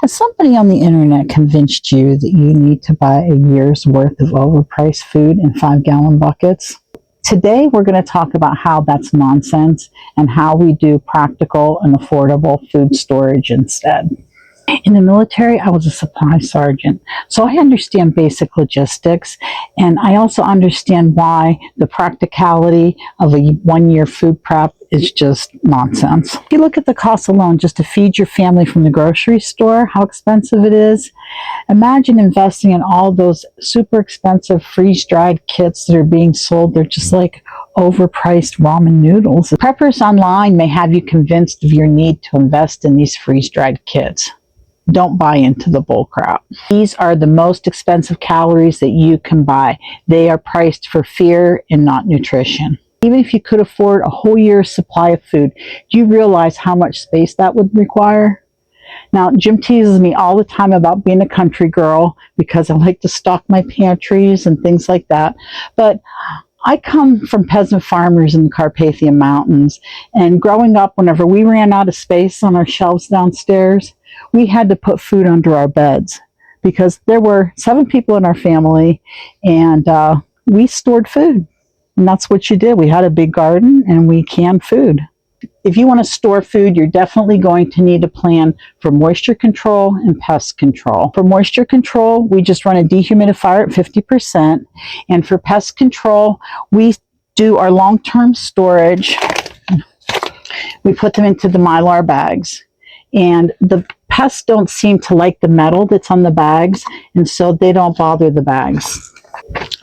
Has somebody on the internet convinced you that you need to buy a year's worth of overpriced food in 5-gallon buckets? Today, we're going to talk about how that's nonsense and how we do practical and affordable food storage instead. In the military, I was a supply sergeant, so I understand basic logistics, and I also understand why the practicality of a one-year food prep is just nonsense. If you look at the cost alone just to feed your family from the grocery store, how expensive it is, imagine investing in all those super expensive freeze-dried kits that are being sold. They're just like overpriced ramen noodles. Preppers online may have you convinced of your need to invest in these freeze-dried kits. Don't buy into the bull crap. These are the most expensive calories that you can buy. They are priced for fear and not nutrition. Even if you could afford a whole year's supply of food, do you realize how much space that would require? Now, Jim teases me all the time about being a country girl because I like to stock my pantries and things like that. But I come from peasant farmers in the Carpathian Mountains, and growing up, whenever we ran out of space on our shelves downstairs, we had to put food under our beds because there were 7 people in our family, and we stored food. And that's what you did. We had a big garden and we canned food. If you want to store food, you're definitely going to need a plan for moisture control and pest control. For moisture control, we just run a dehumidifier at 50%. And for pest control, we do our long-term storage. We put them into the Mylar bags. And the pests don't seem to like the metal that's on the bags, and so they don't bother the bags.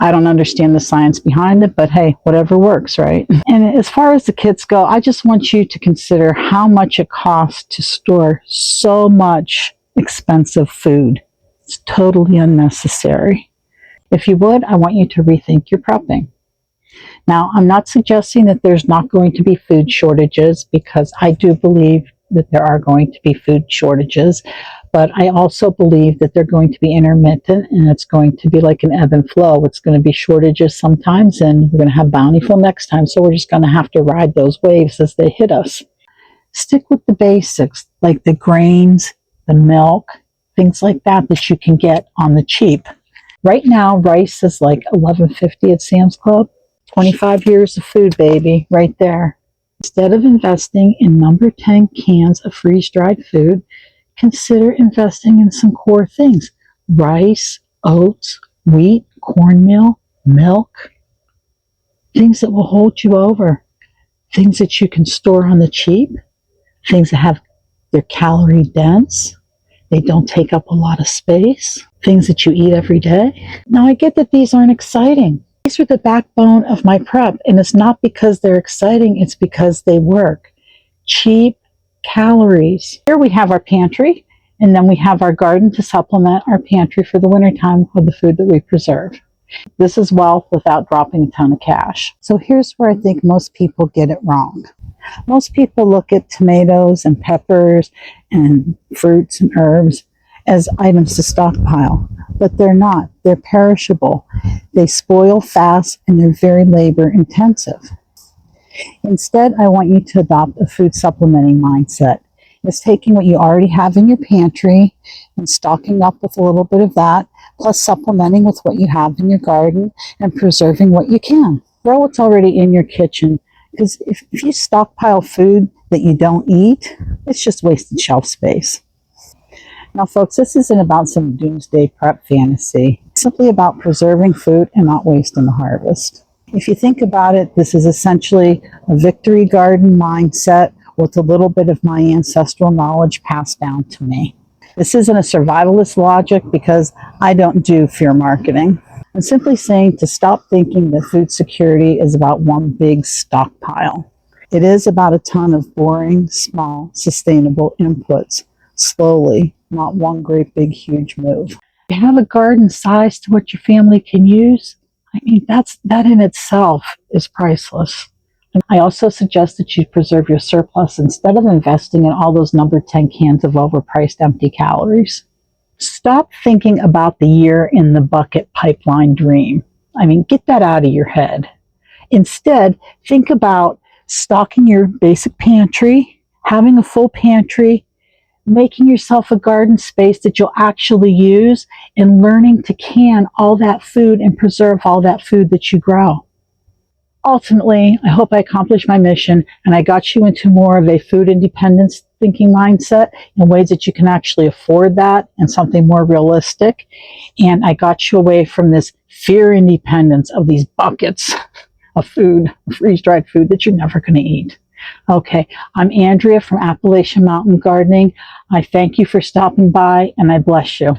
I don't understand the science behind it, but hey, whatever works, right? And as far as the kits go, I just want you to consider how much it costs to store so much expensive food. It's totally unnecessary. If you would, I want you to rethink your prepping. Now, I'm not suggesting that there's not going to be food shortages, because I do believe that there are going to be food shortages, but I also believe that they're going to be intermittent, and it's going to be like an ebb and flow. It's going to be shortages sometimes, and we're going to have bountiful next time, so we're just going to have to ride those waves as they hit us. Stick with the basics, like the grains, the milk, things like that that you can get on the cheap. Right now, rice is like $11.50 at Sam's Club. 25 years of food, baby, right there. Instead of investing in number 10 cans of freeze-dried food, consider investing in some core things. Rice, oats, wheat, cornmeal, milk. Things that will hold you over. Things that you can store on the cheap. Things that they're calorie dense. They don't take up a lot of space. Things that you eat every day. Now, I get that these aren't exciting. These are the backbone of my prep, and it's not because they're exciting, it's because they work. Cheap calories. Here we have our pantry, and then we have our garden to supplement our pantry for the wintertime with the food that we preserve. This is wealth without dropping a ton of cash. So here's where I think most people get it wrong. Most people look at tomatoes and peppers and fruits and herbs as items to stockpile, but they're not. They're perishable. They spoil fast, and they're very labor intensive. Instead, I want you to adopt a food supplementing mindset. It's taking what you already have in your pantry and stocking up with a little bit of that, plus supplementing with what you have in your garden and preserving what you can. Grow what's already in your kitchen, because if you stockpile food that you don't eat, it's just wasted shelf space. Now, folks, this isn't about some doomsday prep fantasy. It's simply about preserving food and not wasting the harvest. If you think about it, this is essentially a victory garden mindset with a little bit of my ancestral knowledge passed down to me. This isn't a survivalist logic, because I don't do fear marketing. I'm simply saying to stop thinking that food security is about one big stockpile. It is about a ton of boring, small, sustainable inputs, slowly, not one great big huge move. You have a garden size to what your family can use. I mean, that in itself is priceless. And I also suggest that you preserve your surplus instead of investing in all those number 10 cans of overpriced empty calories. Stop thinking about the year in the bucket pipeline dream. I mean, get that out of your head. Instead, think about stocking your basic pantry, having a full pantry, making yourself a garden space that you'll actually use, and learning to can all that food and preserve all that food that you grow. Ultimately, I hope I accomplished my mission and I got you into more of a food independence thinking mindset in ways that you can actually afford that and something more realistic. And I got you away from this fear independence of these buckets of food, freeze-dried food that you're never going to eat. Okay, I'm Andrea from Appalachian Mountain Gardening. I thank you for stopping by and I bless you.